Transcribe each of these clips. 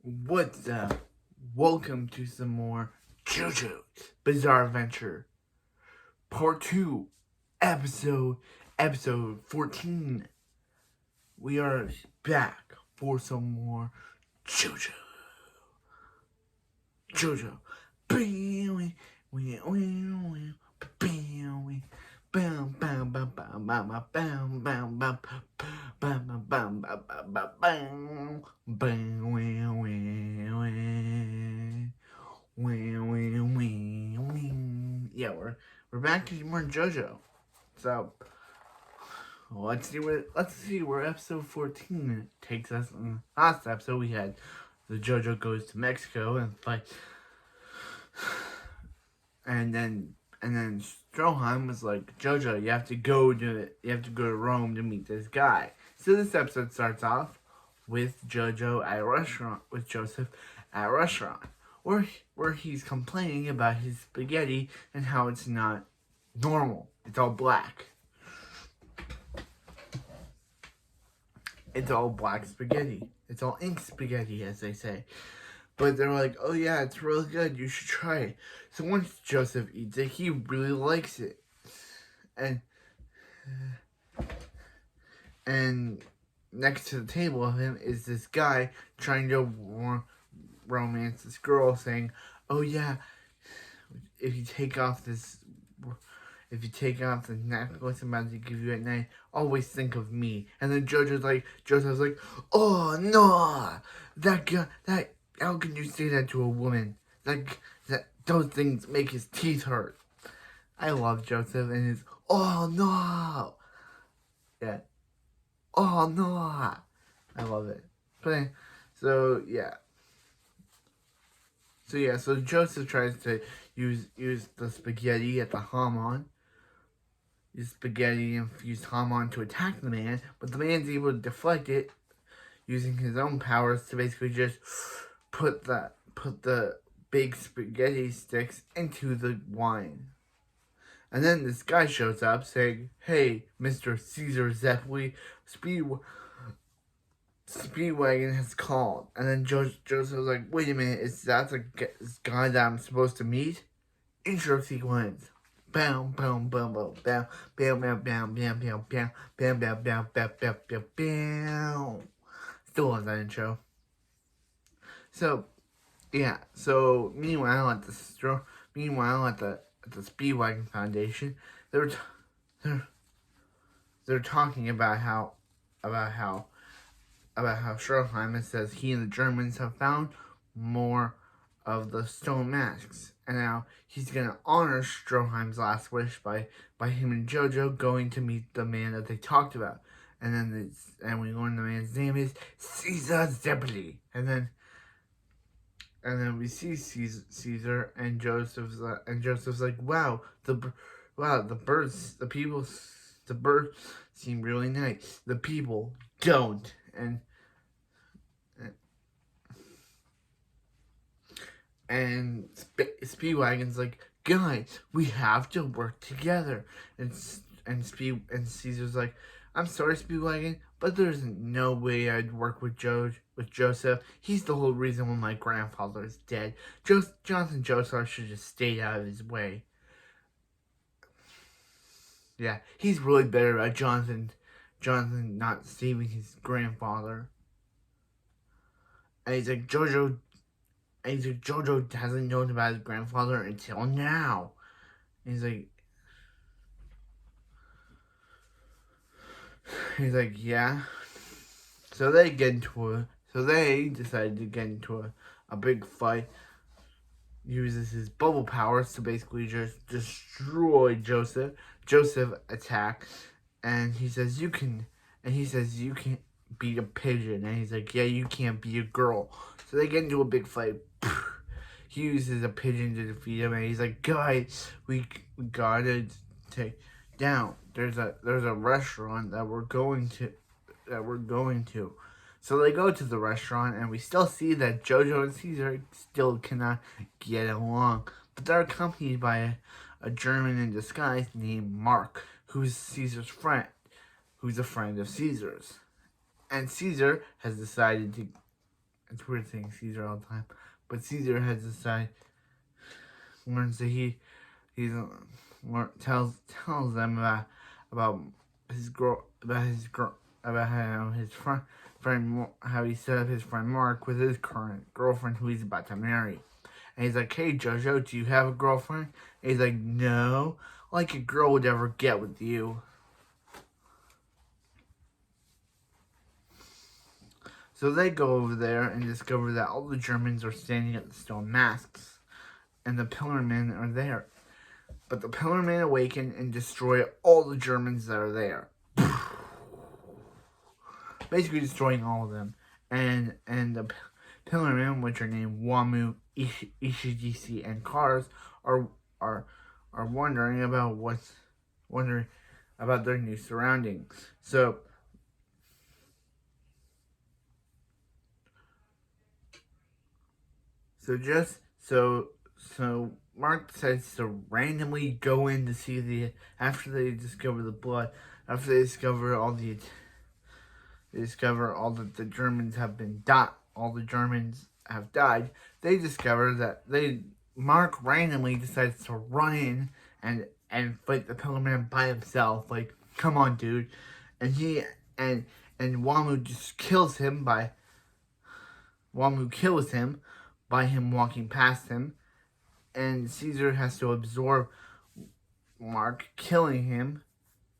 What's up? Welcome to some more Jojo's Bizarre Adventure Part 2, episode 14. We are back for some more Jojo. Jojo. Yeah, we're back to more JoJo. So let's see where episode 14 takes us. In the last episode we had the JoJo goes to Mexico and fight, and then Stroheim was like, JoJo, you have to go to Rome to meet this guy. So this episode starts off with JoJo at a restaurant with Joseph at a restaurant where he's complaining about his spaghetti and how it's not normal. It's all black. It's all black spaghetti. It's all ink spaghetti, as they say. But they're like, oh yeah, it's really good. You should try it. So once Joseph eats it, he really likes it. And next to the table of him is this guy trying to romance this girl, saying, oh yeah, if you take off the necklace I'm about to give you at night, always think of me. And then Joseph's like, oh no, that guy, how can you say that to a woman? Those things make his teeth hurt. I love Joseph and his, oh no. Yeah. Oh no. I love it. But, so Joseph tries to use the spaghetti at the hamon. Use spaghetti-infused hamon to attack the man, but the man's able to deflect it using his own powers to basically just put the big spaghetti sticks into the wine. And then this guy shows up saying, hey, Mr. Caesar Zeppeli, Speedwagon has called. And then Joseph was like, wait a minute, is that the guy that I'm supposed to meet? Intro sequence. Bam, bam, bam, bam, bam, bam, bam, bam, bam, bam, bam, bam, bam, bam, bam, bam, bam, bam. Still love that intro. So, yeah. So meanwhile at the Speedwagon Foundation, they're talking about how Stroheim says he and the Germans have found more of the stone masks, and now he's gonna honor Stroheim's last wish by him and Jojo going to meet the man that they talked about, and we learn the man's name is Caesar Zeppeli, and then we see Caesar and Joseph's like, wow, the birds seem really nice. The people don't, and Speedwagon's like, guys, we have to work together. And Caesar's like, I'm sorry, Speedwagon, but there's no way I'd work with Joseph. He's the whole reason why my grandfather is dead. Jonathan Joseph should just stay out of his way. Yeah, he's really better about Jonathan not saving his grandfather. And he's like, Jojo hasn't known about his grandfather until now. And he's like, yeah. So they decided to get into a big fight. Uses his bubble powers to basically just destroy Joseph. Joseph attacks, and he says, you can beat a pigeon. And he's like, yeah, you can't be a girl. So they get into a big fight. He uses a pigeon to defeat him, and he's like, guys, we gotta take down. There's a restaurant that we're going to. So they go to the restaurant, and we still see that Jojo and Caesar still cannot get along. But they're accompanied by a German in disguise named Mark, who's Caesar's friend, who's a friend of Caesar's. And Caesar has decided It's weird saying Caesar all the time. But Caesar has decided, learns that tells them about his girl, about how his friend, how he set up his friend Mark with his current girlfriend who he's about to marry. And he's like, hey, Jojo, do you have a girlfriend? And he's like, no, like a girl would ever get with you. So they go over there and discover that all the Germans are standing at the stone masks. And the Pillar Men are there. But the Pillar Men awaken and destroy all the Germans that are there. Basically destroying all of them. And the Pillar Men, which are named Wamu, Ishigishi, and Kars, are wondering about their new surroundings. So Mark decides to randomly go in to see after they discover the blood, after they discover that the Germans have died. They discover that Mark randomly decides to run in and fight the Pillar Man by himself. Like, come on, dude! And Wamu just kills him by him walking past him, and Caesar has to absorb Mark killing him.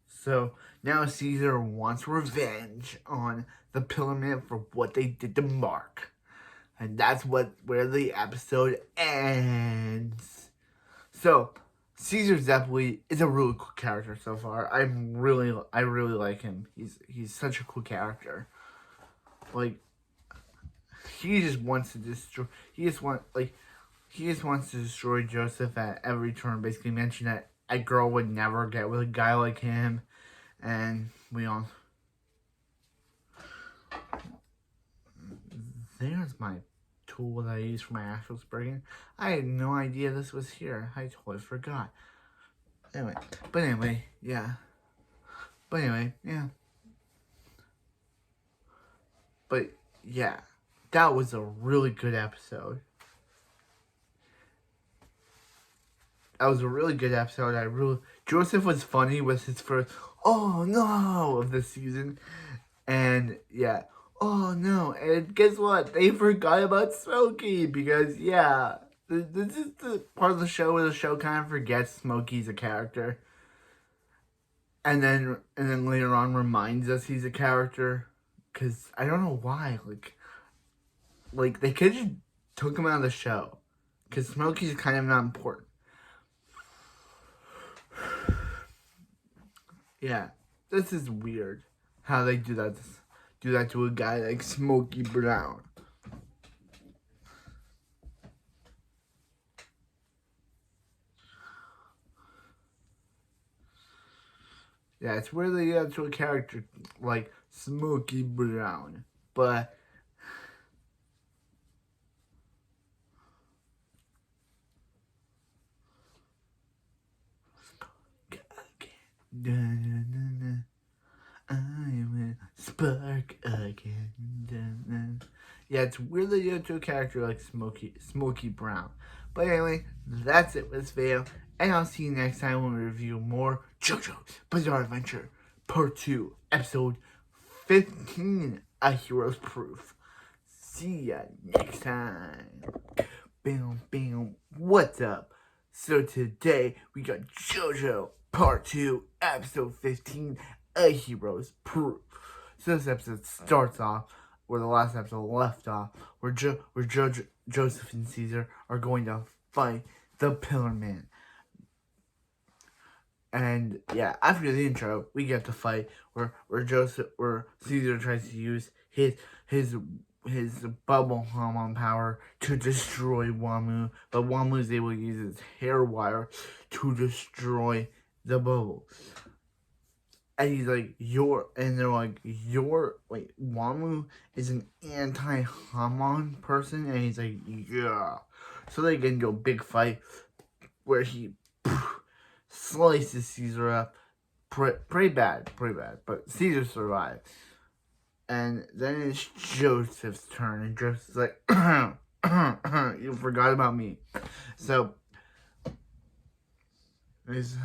So now Caesar wants revenge on the Pillar Man for what they did to Mark. And that's where the episode ends. So Caesar Zeppeli is a really cool character so far. I really like him. He's such a cool character. Like, he just wants to destroy Joseph at every turn. Basically mention that a girl would never get with a guy like him. And there's my tool that I use for my actual spraying. I had no idea this was here. I totally forgot. Anyway, yeah. But yeah, that was a really good episode. Joseph was funny with his first "oh no" of the season, and yeah, oh no, and guess what? They forgot about Smokey because this is the part of the show where the show kind of forgets Smokey's a character, and then later on reminds us he's a character, because I don't know why, like they could just took him out of the show, because Smokey's kind of not important. Yeah, this is weird how they do that to a guy like Smokey Brown. Yeah, it's weird they do that to a character like Smokey Brown. But I will spark again. Yeah, it's weird they do it to a character like Smokey Brown. But anyway, that's it with this video, and I'll see you next time when we review more JoJo's Bizarre Adventure Part 2, Episode 15, A Hero's Proof. See ya next time. Bam, bam, what's up? So today, we got JoJo Part 2, Episode 15, A Hero's Proof. So this episode starts off where the last episode left off, where Joseph and Caesar are going to fight the Pillar Man. And yeah, after the intro, we get the fight where Caesar tries to use his bubble hamon power to destroy Wamu, but Wamu is able to use his hair wire to destroy the bubble. And he's like, Wamu is an anti-hamon person? And he's like, yeah. So they get into a big fight where he slices Caesar up pretty bad, but Caesar survives. And then it's Joseph's turn, and Joseph's like, you forgot about me. So, because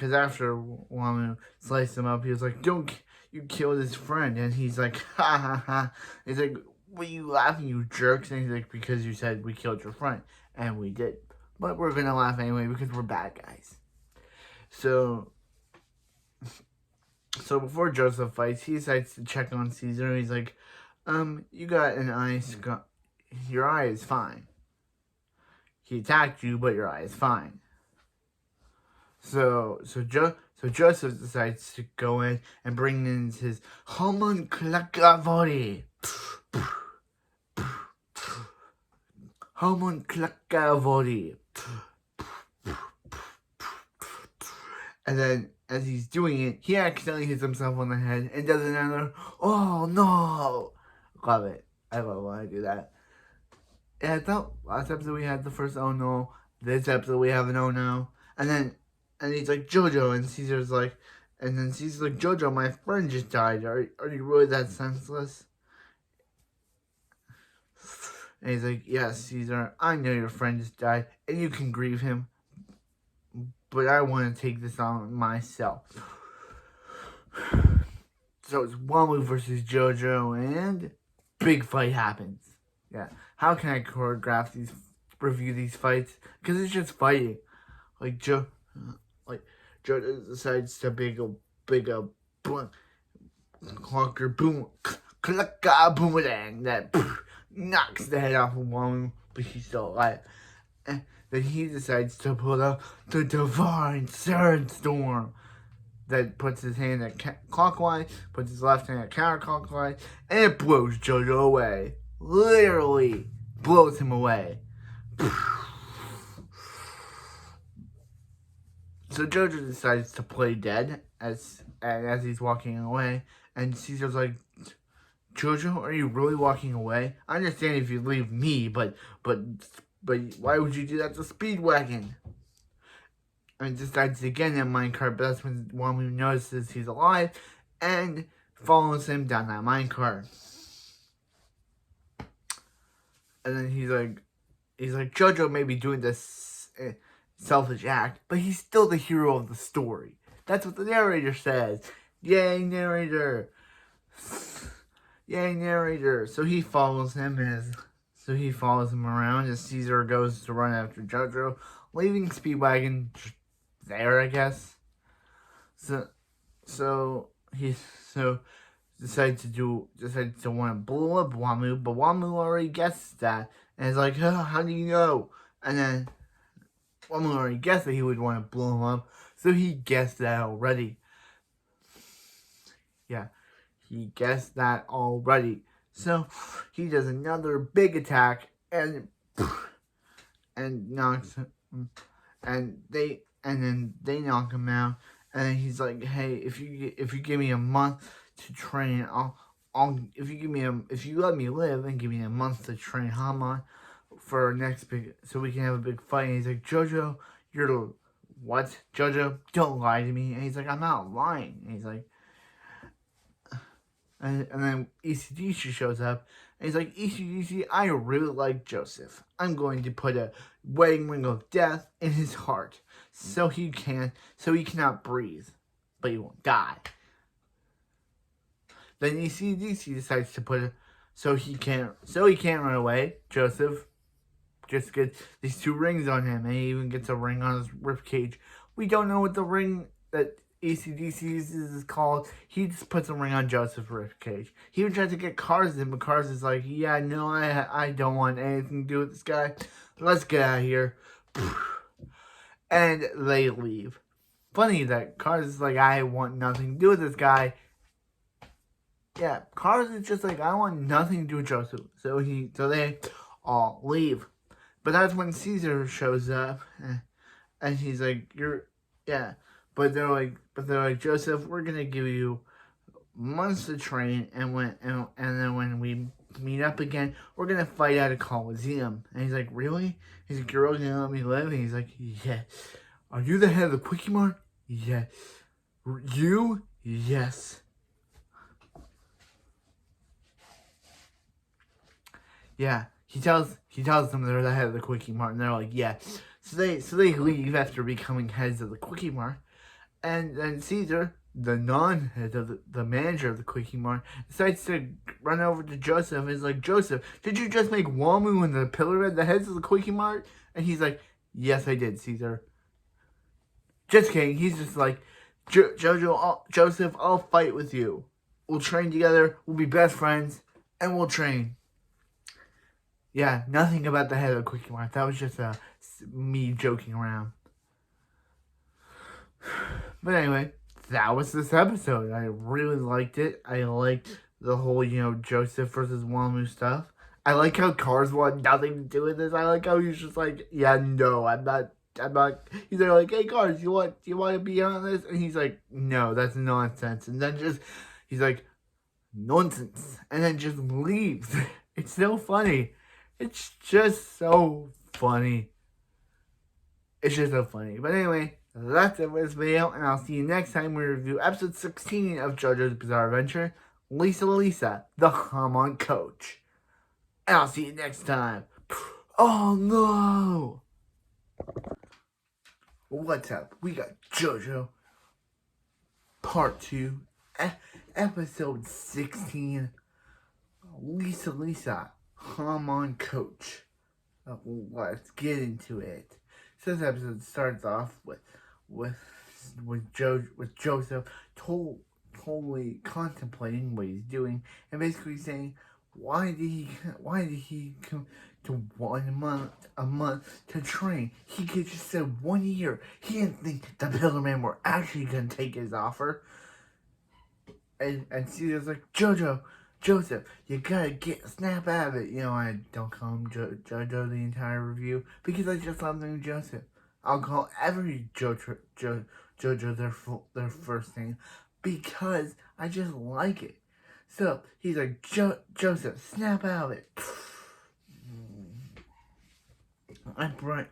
after Wamu sliced him up, he was like, don't, you killed his friend. And he's like, ha ha ha. He's like, what are you laughing, you jerks? And he's like, because you said we killed your friend. And we did. But we're going to laugh anyway because we're bad guys. So before Joseph fights, he decides to check on Caesar. He's like, you got an eye scar. Your eye is fine. He attacked you, but your eye is fine. So Joseph decides to go in and bring in his hamon klakavori. Hamon klakavori. And then, as he's doing it, he accidentally hits himself on the head and does another, oh no! Love it. I love when I do that. And I thought last episode we had the first oh no. This episode we have an oh no. And he's like, Jojo, and Caesar's like, Jojo, my friend just died. Are you really that senseless? And he's like, yes, Caesar, I know your friend just died, and you can grieve him. But I want to take this on myself. So it's Wamu versus Jojo, and big fight happens. Yeah, how can I review these fights? Because it's just fighting. Like Jojo decides to big boom, clunker boom, clucka boomerang that knocks the head off of Wamu, but he's still alive. And then he decides to pull out the divine third storm that puts his hand at clockwise, puts his left hand at counterclockwise, and it blows Jojo away. Literally blows him away. So Jojo decides to play dead as he's walking away, and Caesar's like, Jojo, are you really walking away? I understand if you leave me, but why would you do that to Speedwagon? And decides to get in that minecart, but that's when Wamu notices he's alive and follows him down that minecart. And then he's like, Jojo may be doing this selfish act, but he's still the hero of the story. That's what the narrator says. Yay, narrator. Yay, narrator. So he follows him around as Caesar goes to run after Jojo, leaving Speedwagon there, I guess. So he decides to want to blow up Wamu, but Wamu already guessed that, and is like, how do you know? And then Wamu already guessed that he would want to blow him up, so he guessed that already. Yeah, he guessed that already. So he does another big attack and knocks him, and then they knock him out. And then he's like, hey, if you give me a month to train, if you let me live and give me a month to train Hamon for our next so we can have a big fight. And he's like, Jojo, you're what? Jojo, don't lie to me. And he's like, I'm not lying. And he's like, and then ECDC shows up, and he's like, ECDC, I really like Joseph. I'm going to put a wedding ring of death in his heart, so he cannot breathe, but he won't die. Then ECDC decides to put so he can't run away. Joseph just gets these two rings on him, and he even gets a ring on his ribcage. We don't know what the ring that ACDC is called. He just puts a ring on Joseph's ribcage. He even tries to get Cars in, but Cars is like, yeah, no, I don't want anything to do with this guy. Let's get out of here. And they leave. Funny that Cars is like, I want nothing to do with this guy. Yeah, Cars is just like, I want nothing to do with Joseph. So they all leave. But that's when Caesar shows up, and he's like, But they're like, Joseph, we're gonna give you months to train, and then when we meet up again, we're gonna fight at a Coliseum. And he's like, really? He's like, you're really gonna let me live? And he's like, yes. Are you the head of the Quickie Mart? Yes. You? Yes. Yeah, he tells them they're the head of the Quickie Mart, and they're like, yeah. So they leave after becoming heads of the Quickie Mart, and then Caesar, the non-head of the manager of the Quickie Mart, decides to run over to Joseph and is like, Joseph, did you just make Wamu and the Pillar Red the heads of the Quickie Mart? And he's like, yes, I did, Caesar. Just kidding. He's just like, Joseph, I'll fight with you. We'll train together. We'll be best friends, and we'll train. Yeah, nothing about the head of the Quickie Mart. That was just me joking around. But anyway, that was this episode. I really liked it. I liked the whole, Joseph versus Wamu stuff. I like how Cars want nothing to do with this. I like how he's just like, yeah, no, I'm not. He's like, hey, Cars, you want to be on this? And he's like, no, that's nonsense. And then he's like, nonsense. And then just leaves. It's so funny. It's just so funny. It's just so funny. But anyway, that's it for this video, and I'll see you next time we review episode 16 of JoJo's Bizarre Adventure, Lisa, the Hamon Coach. And I'll see you next time. Oh no! What's up? We got JoJo Part 2, episode 16, Lisa, Hamon Coach. Let's get into it. So this episode starts off with Joseph totally contemplating what he's doing and basically saying, why did he come to a month to train? He could just said 1 year. He didn't think the Pillar Man were actually gonna take his offer. And Caesar's like, Joseph, you gotta snap out of it. I don't call him Jojo the entire review because I just love the name Joseph. I'll call every Jojo their first name because I just like it. So he's like, Joseph, snap out of it. I brought.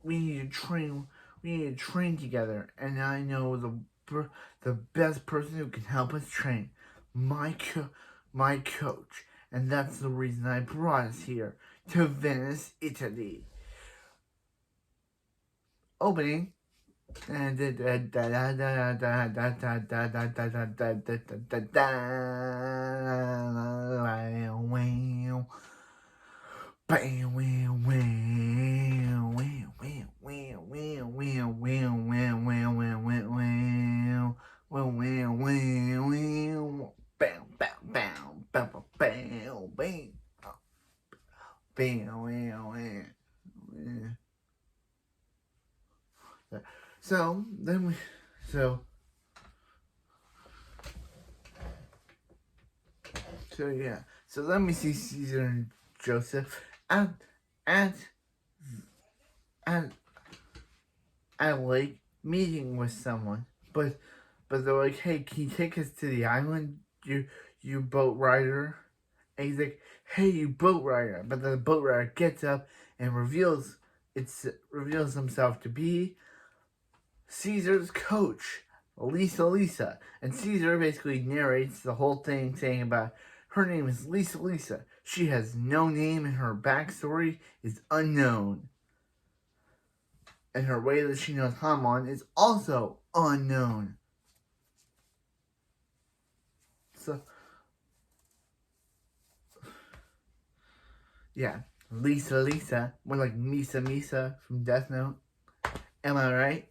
We need to train. We need to train together, and I know the best person who can help us train, my coach, and that's the reason I brought us here to Venice, Italy. Opening. And so then we so yeah. So then we see Caesar and Joseph at at at a lake meeting with someone, but they're like, hey, can you take us to the island, you boat rider? And he's like, hey, you boat rider. But the boat rider gets up and reveals himself to be Caesar's coach, Lisa. And Caesar basically narrates the whole thing, saying about her name is Lisa. She has no name and her backstory is unknown. And her way that she knows Hamon is also unknown. So, yeah, Lisa, more like Misa from Death Note. Am I right?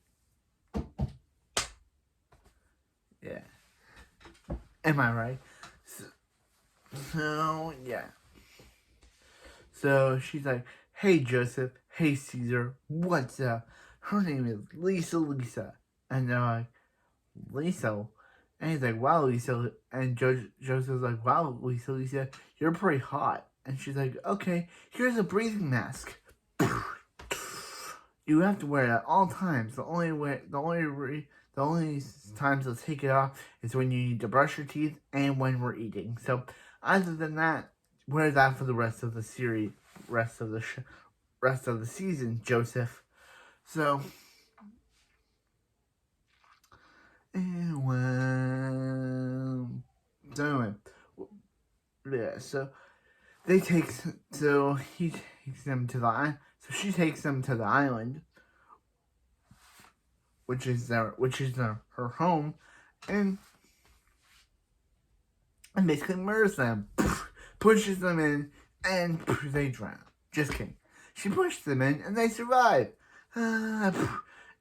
Yeah. Am I right? So yeah. So she's like, hey Joseph, hey Caesar, what's up? Her name is Lisa. And they're like, Lisa? And he's like, wow, Lisa. And Joseph's like, wow, Lisa, you're pretty hot. And she's like, okay, here's a breathing mask. You have to wear it at all times. The only times to take it off is when you need to brush your teeth and when we're eating. So other than that, wear that for the rest of the series, rest of the season, Joseph. So anyway, yeah. So he takes them to the island. So she takes them to the island, which is her home, and basically murders them, pushes them in, and they drown. Just kidding. She pushed them in, and they survive. And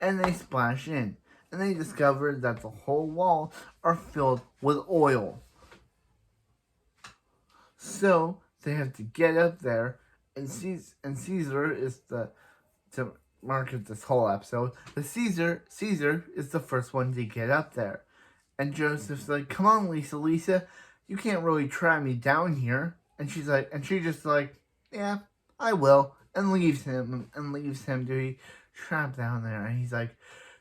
they splash in, and they discover that the whole wall are filled with oil. So they have to get up there, and Caesar is to market this whole episode. The Caesar is the first one to get up there, and Joseph's like, "Come on, Lisa, you can't really try me down here." And she just like, "Yeah, I will," and leaves him to be trapped down there. And he's like,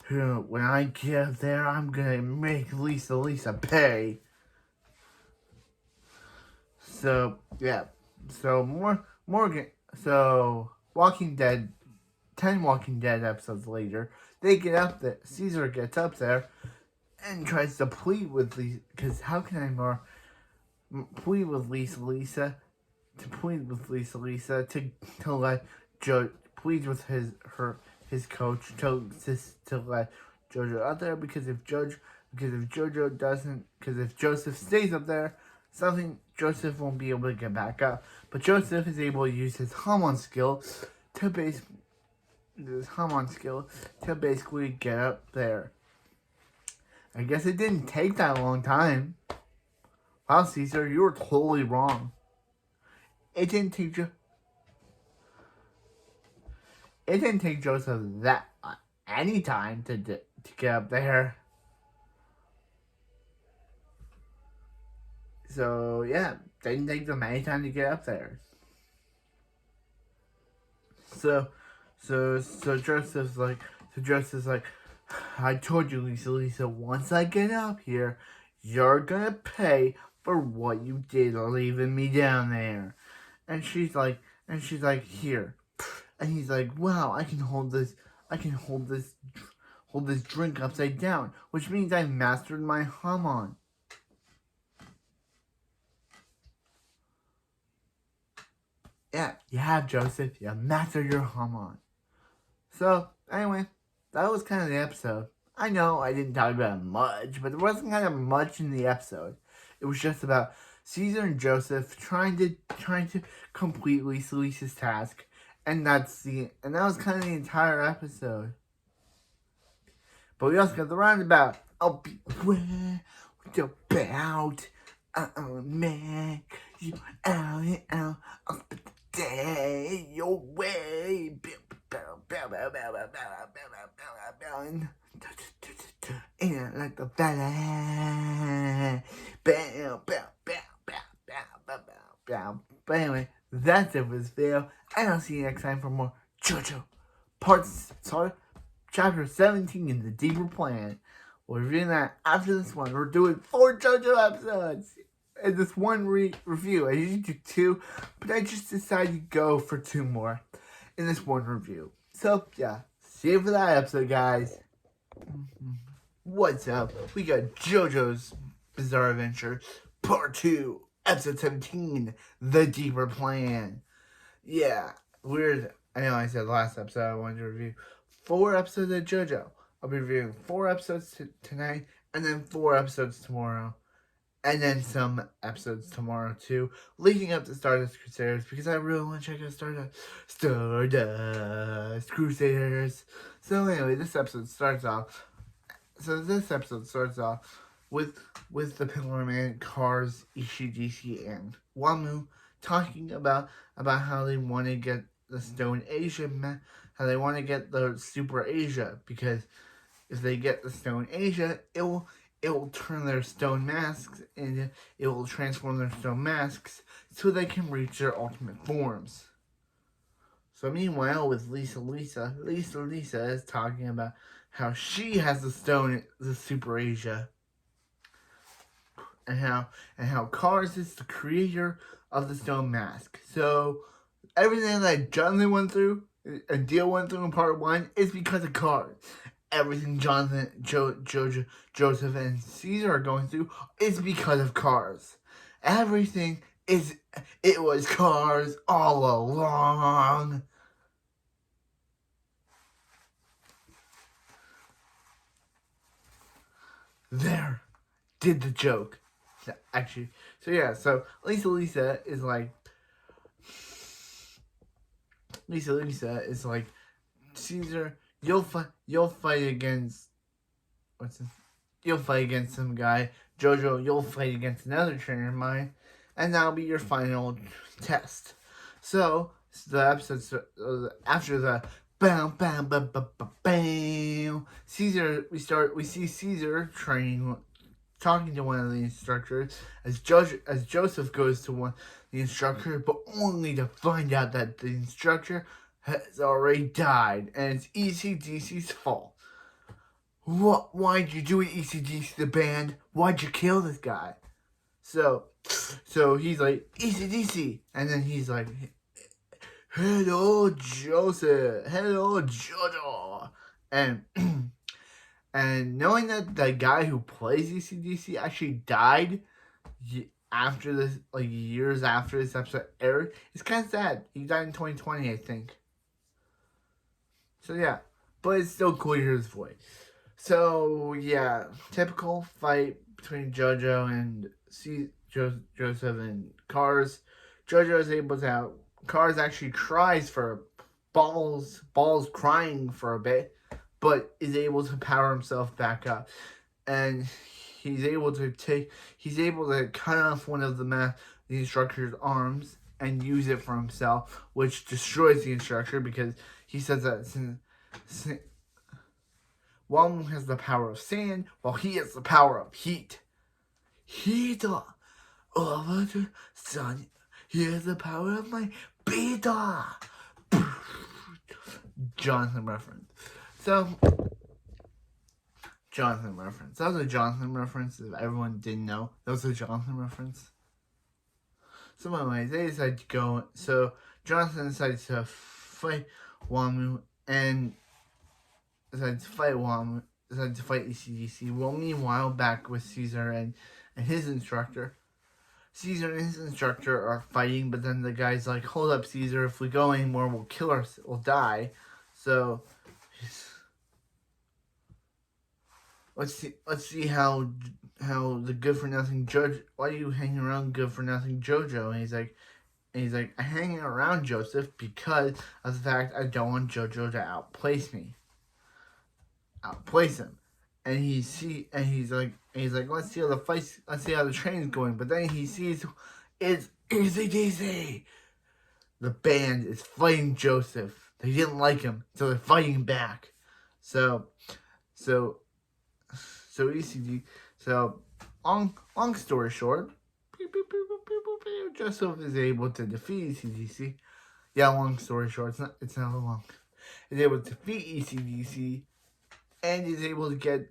"When I get up there, I'm gonna make Lisa pay." So yeah, so Walking Dead, 10 Walking Dead episodes later, they get up there. Caesar gets up there and tries to plead with Lisa, because how can I more plead with Lisa to let Joe plead with his coach to let Jojo out there, because if Joseph stays up there, Joseph won't be able to get back up. But Joseph is able to use his hamon skill to basically get up there. I guess it didn't take that long time. Wow, Caesar, you were totally wrong. It didn't take Joseph that any time to get up there. So yeah, didn't take them any time to get up there. So Joseph's like, "I told you, Lisa, once I get up here, you're gonna pay for what you did leaving me down there." And she's like, "Here." And he's like, "Wow, I can hold this drink upside down, which means I mastered my hamon." Yeah, you have, Joseph. You mastered your hamon. So, anyway, that was kind of the episode. I know I didn't talk about much, but there wasn't kind of much in the episode. It was just about Caesar and Joseph trying to complete Lisa's task, and that was kind of the entire episode. But we also got the roundabout. I'll be where about. Man, you out and out up the day your way. And like the ballet. But anyway, that's it for this video. And I'll see you next time for more Jojo Chapter 17 in the Deeper Plan. We're reviewing that after this one. We're doing 4 JoJo episodes in this one review. I usually do 2, but I just decided to go for 2 more in this one review. So, yeah. See you for that episode, guys. What's up? We got JoJo's Bizarre Adventure Part 2, Episode 17, The Deeper Plan. Yeah, weird. I know I said last episode I wanted to review 4 episodes of JoJo. I'll be reviewing 4 episodes tonight, and then 4 episodes tomorrow, and then some episodes tomorrow too, leading up to Stardust Crusaders, because I really want to check out Stardust Crusaders. So anyway, this episode starts off with the Pillar Man, Cars, Ishidishi, and Wamu talking about how they want to get the Stone Asia, how they want to get the Super Asia, because if they get the Stone Asia, it will turn their stone masks, and it will transform their stone masks so they can reach their ultimate forms. So meanwhile, with Lisa is talking about how she has the Super Asia, and how Cars is the creator of the stone mask. So everything that Jonathan went through and Dio went through in part 1 is because of Cars. Everything Jonathan, Joseph, and Caesar are going through is because of Cars. Everything It was Cars all along. There did the joke. Actually, so yeah, so Lisa is like Lisa is like, Caesar, you'll fight against what's this? You'll fight against some guy. Jojo, you'll fight against another trainer of mine, and that'll be your final test. So the episode after the bam bam bam bam bam bam. Caesar, we see Caesar training, talking to one of the instructors as Joseph goes to the instructor, but only to find out that the instructor has already died, and it's ECDC's fault. What? Why'd you do it, ECDC, the band? Why'd you kill this guy? So he's like, ECDC, and then he's like, hello, Joseph, hello, Jojo, and and knowing that the guy who plays ECDC actually died after this, like years after this episode aired, it's kind of sad. He died in 2020, I think. So yeah, but it's still cool to hear his voice. So yeah, typical fight between Jojo and Joseph and Cars. Jojo is able to out. Cars actually cries for balls crying for a bit, but is able to power himself back up, and he's able to cut off one of the instructor's arms and use it for himself, which destroys the instructor because he says that since one has the power of sand, while he has the power of heat. Heat over the sun. Here's the power of my beta. Jonathan reference. So, Jonathan reference. That was a Jonathan reference. If everyone didn't know, that was a Jonathan reference. So anyway, they decide to go. So Jonathan decides to fight Wamu and decided to fight ECDC. Well, meanwhile, back with Caesar and his instructor. Caesar and his instructor are fighting, but then the guy's like, hold up, Caesar, if we go anymore, we'll die. So let's see how the good for nothing Judge, why do you hang around good for nothing Jojo? And he's like, I'm hanging around Joseph because of the fact I don't want Jojo to outplace him. And he's like, let's see how the train's going. But then he sees it's ECDC. The band is fighting Joseph. They didn't like him, so they're fighting back. So ECD. So long story short, Joseph is able to defeat ECDC. Yeah, long story short, it's not long. Is able to defeat ECDC. And is able to get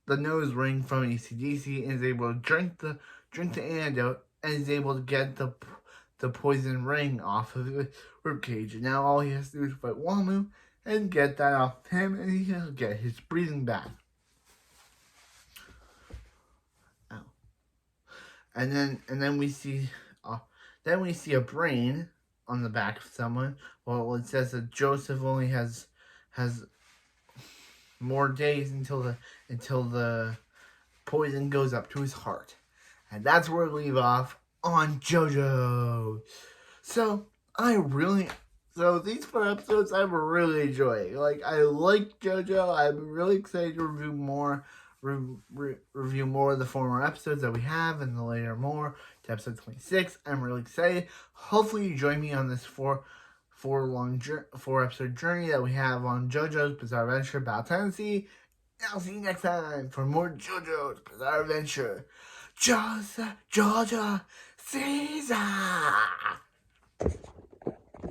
the nose ring from ECDC, and is able to drink the antidote, and is able to get the poison ring off of the ribcage. And now all he has to do is fight Wamu and get that off him, and he'll get his breathing back. Ow. And then we see a brain on the back of someone. Well, it says that Joseph only has more days until the poison goes up to his heart. And that's where we leave off on Jojo. So these 4 episodes I'm really enjoying. Like, I like Jojo. I'm really excited to review more of the former episodes that we have, and the later more to episode 26. I'm really excited. Hopefully you join me on this 4 episode journey that we have on JoJo's Bizarre Adventure Battle Tennessee. I'll see you next time for more JoJo's Bizarre Adventure. Jojo Caesar.